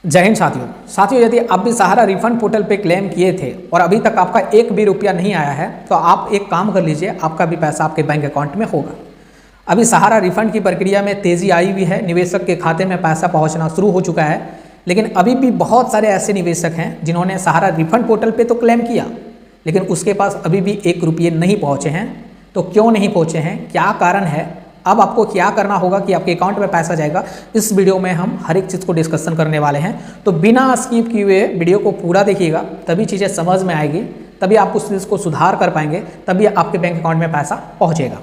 जय हिंद साथियों, यदि आप भी सहारा रिफंड पोर्टल पे क्लेम किए थे और अभी तक आपका एक भी रुपया नहीं आया है तो आप एक काम कर लीजिए, आपका भी पैसा आपके बैंक अकाउंट में होगा। अभी सहारा रिफंड की प्रक्रिया में तेज़ी आई हुई है, निवेशक के खाते में पैसा पहुंचना शुरू हो चुका है। लेकिन अभी भी बहुत सारे ऐसे निवेशक हैं जिन्होंने सहारा रिफंड पोर्टल पर तो क्लेम किया, लेकिन उसके पास अभी भी एक रुपये नहीं पहुँचे हैं। तो क्यों नहीं पहुँचे हैं, क्या कारण है, अब आपको क्या करना होगा कि आपके अकाउंट में पैसा जाएगा, इस वीडियो में हम हर एक चीज़ को डिस्कशन करने वाले हैं। तो बिना स्किप किए हुए वीडियो को पूरा देखिएगा, तभी चीज़ें समझ में आएगी, तभी आप उस चीज़ को सुधार कर पाएंगे, तभी आपके बैंक अकाउंट में पैसा पहुंचेगा।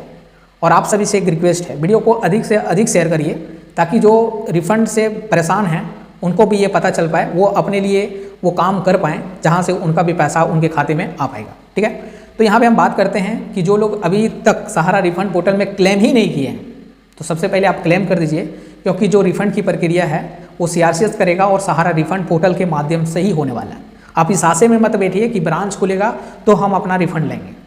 और आप सभी से एक रिक्वेस्ट है, वीडियो को अधिक से अधिक शेयर करिए ताकि जो रिफंड से परेशान हैं उनको भी ये पता चल पाए, वो अपने लिए वो काम कर पाएँ जहाँ से उनका भी पैसा उनके खाते में आ पाएगा। ठीक है, तो यहाँ पे हम बात करते हैं कि जो लोग अभी तक सहारा रिफंड पोर्टल में क्लेम ही नहीं किए हैं, तो सबसे पहले आप क्लेम कर दीजिए, क्योंकि जो रिफंड की प्रक्रिया है वो CRCS करेगा और सहारा रिफंड पोर्टल के माध्यम से ही होने वाला है। आप इस आशे में मत बैठिए कि ब्रांच खुलेगा तो हम अपना रिफंड लेंगे,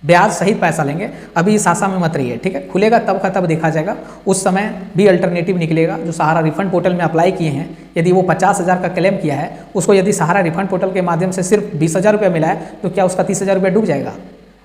ब्याज सहित पैसा लेंगे, अभी इस आशा में मत रहिए। ठीक है, खुलेगा तब का तब देखा जाएगा, उस समय भी अल्टरनेटिव निकलेगा। जो सहारा रिफंड पोर्टल में अप्लाई किए हैं, यदि वो 50,000 का क्लेम किया है, उसको यदि सहारा रिफंड पोर्टल के माध्यम से सिर्फ 20,000 रुपया मिला है, तो क्या उसका 30,000 रुपया डूब जाएगा?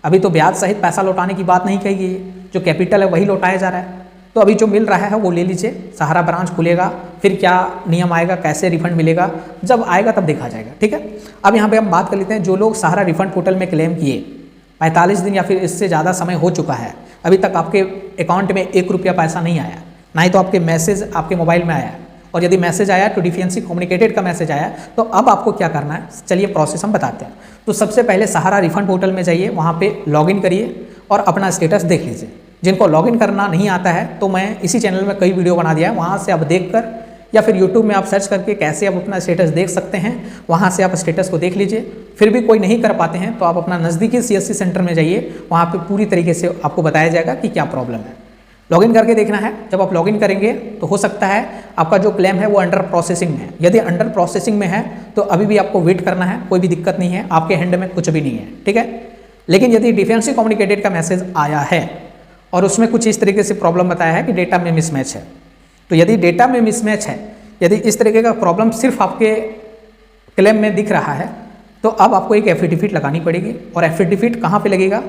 अभी तो ब्याज सहित पैसा लौटाने की बात नहीं कही गई है, जो कैपिटल है वही लौटाया जा रहा है। तो अभी जो मिल रहा है वो ले लीजिए। सहारा ब्रांच खुलेगा, फिर क्या नियम आएगा, कैसे रिफंड मिलेगा, जब आएगा तब देखा जाएगा। ठीक है, अब यहाँ पे हम बात कर लेते हैं, जो लोग सहारा रिफंड पोर्टल में क्लेम किए 45 दिन या फिर इससे ज़्यादा समय हो चुका है, अभी तक आपके अकाउंट में एक रुपया पैसा नहीं आया, ना ही तो आपके मैसेज आपके मोबाइल में आया, और यदि मैसेज आया तो डिफिशिएंसी कम्युनिकेटेड का मैसेज आया, तो अब आपको क्या करना है, चलिए प्रोसेस हम बताते हैं। तो सबसे पहले सहारा रिफंड पोर्टल में जाइए, वहाँ पे लॉगिन करिए और अपना स्टेटस देख लीजिए। जिनको लॉगिन करना नहीं आता है तो मैं इसी चैनल में कई वीडियो बना दिया है, वहाँ से आप देखकर या फिर यूट्यूब में आप सर्च करके कैसे आप अपना स्टेटस देख सकते हैं, वहाँ से आप स्टेटस को देख लीजिए। फिर भी कोई नहीं कर पाते हैं तो आप अपना नज़दीकी CSC सेंटर में जाइए, वहाँ पे पूरी तरीके से आपको बताया जाएगा कि क्या प्रॉब्लम है। लॉगिन करके देखना है, जब आप लॉगिन करेंगे तो हो सकता है आपका जो क्लेम है वो अंडर प्रोसेसिंग में है। यदि अंडर प्रोसेसिंग में है तो अभी भी आपको वेट करना है, कोई भी दिक्कत नहीं है, आपके हैंड में कुछ भी नहीं है। ठीक है, लेकिन यदि डिफेंसिव कम्युनिकेटेड का मैसेज आया है और उसमें कुछ इस तरीके से प्रॉब्लम बताया है कि डेटा में मिसमैच है, तो यदि डेटा में मिसमैच है, यदि इस तरीके का प्रॉब्लम सिर्फ आपके क्लेम में दिख रहा है, तो अब आपको एक एफिडेविट लगानी पड़ेगी। और एफिडेविट कहाँ पे लगेगा,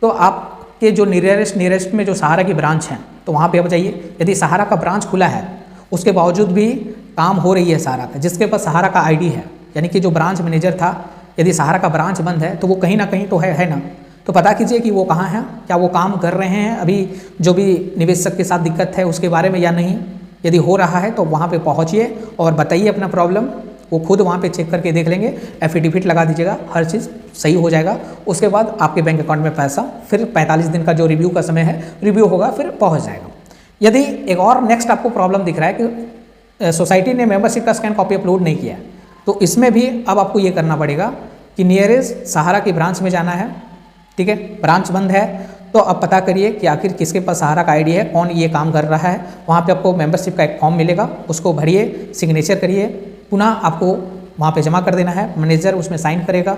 तो आपके जो नियरेस्ट में जो सहारा की ब्रांच है तो वहाँ पे आप जाइए। यदि सहारा का ब्रांच खुला है, उसके बावजूद भी काम हो रही है सहारा का, जिसके पास सहारा का ID है, यानी कि जो ब्रांच मैनेजर था, यदि सहारा का ब्रांच बंद है तो वो कहीं ना कहीं तो है ना, तो पता कीजिए कि वो कहाँ है, क्या वो काम कर रहे हैं अभी जो भी निवेशक के साथ दिक्कत है उसके बारे में या नहीं। यदि हो रहा है तो वहाँ पे पहुँचिए और बताइए अपना प्रॉब्लम, वो खुद वहाँ पे चेक करके देख लेंगे, एफिडेविट लगा दीजिएगा, हर चीज़ सही हो जाएगा। उसके बाद आपके बैंक अकाउंट में पैसा फिर 45 दिन का जो रिव्यू का समय है, रिव्यू होगा, फिर पहुँच जाएगा। यदि एक और नेक्स्ट आपको प्रॉब्लम दिख रहा है कि सोसाइटी ने मेंबरशिप का स्कैन कॉपी अपलोड नहीं किया, तो इसमें भी अब आपको ये करना पड़ेगा कि नियरेस्ट सहारा की ब्रांच में जाना है। ठीक है, ब्रांच बंद है तो अब पता करिए कि आखिर किसके पास सहारा का ID है, कौन ये काम कर रहा है। वहाँ पे आपको मेंबरशिप का एक फॉर्म मिलेगा, उसको भरिए, सिग्नेचर करिए, पुनः आपको वहाँ पे जमा कर देना है। मैनेजर उसमें साइन करेगा,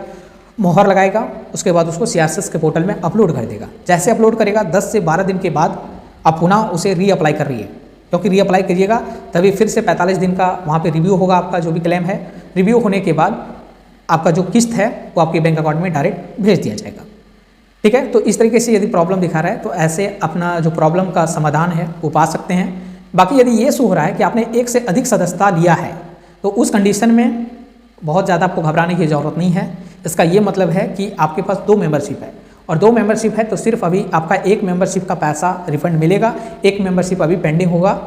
मोहर लगाएगा, उसके बाद उसको CRCS के पोर्टल में अपलोड कर देगा। जैसे अपलोड करेगा 10 से 12 दिन के बाद आप पुनः उसे रीअप्लाई कर रही है, क्योंकि रीअप्लाई करिएगा तभी फिर से 45 दिन का वहाँ पे रिव्यू होगा आपका जो भी क्लेम है। रिव्यू होने के बाद आपका जो किस्त है वो आपके बैंक अकाउंट में डायरेक्ट भेज दिया जाएगा। ठीक है, तो इस तरीके से यदि प्रॉब्लम दिखा रहा है तो ऐसे अपना जो प्रॉब्लम का समाधान है वो पा सकते हैं। बाकी यदि ये शो हो रहा है कि आपने एक से अधिक सदस्यता लिया है, तो उस कंडीशन में बहुत ज़्यादा आपको घबराने की ज़रूरत नहीं है। इसका ये मतलब है कि आपके पास 2 मेंबरशिप है, और 2 मेंबरशिप है तो सिर्फ अभी आपका एक मेंबरशिप का पैसा रिफंड मिलेगा, एक मेंबरशिप अभी पेंडिंग होगा।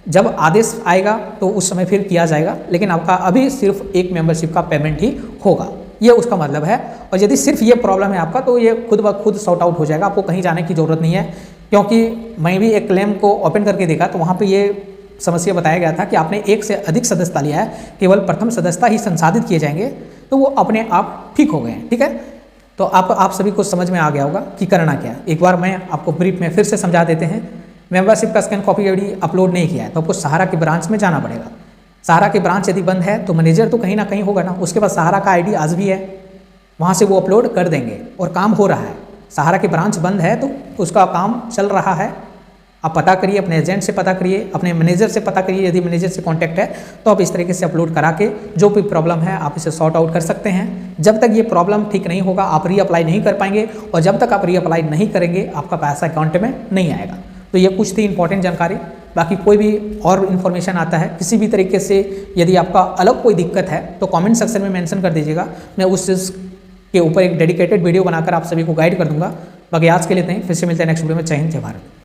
जब आदेश आएगा तो उस समय फिर किया जाएगा, लेकिन आपका अभी सिर्फ एक मेंबरशिप का पेमेंट ही होगा, ये उसका मतलब है। और यदि सिर्फ ये प्रॉब्लम है आपका, तो ये खुद ब खुद सॉर्ट आउट हो जाएगा, आपको कहीं जाने की ज़रूरत नहीं है। क्योंकि मैं भी एक क्लेम को ओपन करके देखा तो वहाँ पे ये समस्या बताया गया था कि आपने एक से अधिक सदस्यता लिया है, केवल प्रथम सदस्यता ही संसाधित किए जाएंगे, तो वो अपने आप ठीक हो गए हैं। ठीक है, तो आप सभी को समझ में आ गया होगा कि करना क्या है। एक बार मैं आपको ब्रीफ में फिर से समझा देते हैं। मेंबरशिप का स्कैन कॉपी यदि अपलोड नहीं किया है तो आपको सहारा की ब्रांच में जाना पड़ेगा। सहारा की ब्रांच यदि बंद है तो मैनेजर तो कहीं ना कहीं होगा ना, उसके पास सहारा का ID आज भी है, वहाँ से वो अपलोड कर देंगे और काम हो रहा है। सहारा की ब्रांच बंद है तो उसका काम चल रहा है, आप पता करिए, अपने एजेंट से पता करिए, अपने मैनेजर से पता करिए। यदि मैनेजर से कांटेक्ट है तो आप इस तरीके से अपलोड करा के जो भी प्रॉब्लम है आप इसे सॉर्ट आउट कर सकते हैं। जब तक ये प्रॉब्लम ठीक नहीं होगा आप रीअप्लाई नहीं कर पाएंगे, और जब तक आप रीअप्लाई नहीं करेंगे आपका पैसा अकाउंट में नहीं आएगा। तो ये कुछ थी इंपॉर्टेंट जानकारी। बाकी कोई भी और इन्फॉर्मेशन आता है किसी भी तरीके से, यदि आपका अलग कोई दिक्कत है तो कमेंट सेक्शन में मेंशन कर दीजिएगा, मैं उस चीज़ के ऊपर एक डेडिकेटेड वीडियो बनाकर आप सभी को गाइड कर दूंगा। बाकी आज के लिए इतना ही, फिर से मिलते हैं नेक्स्ट वीडियो में। जय हिंद, जय भारत।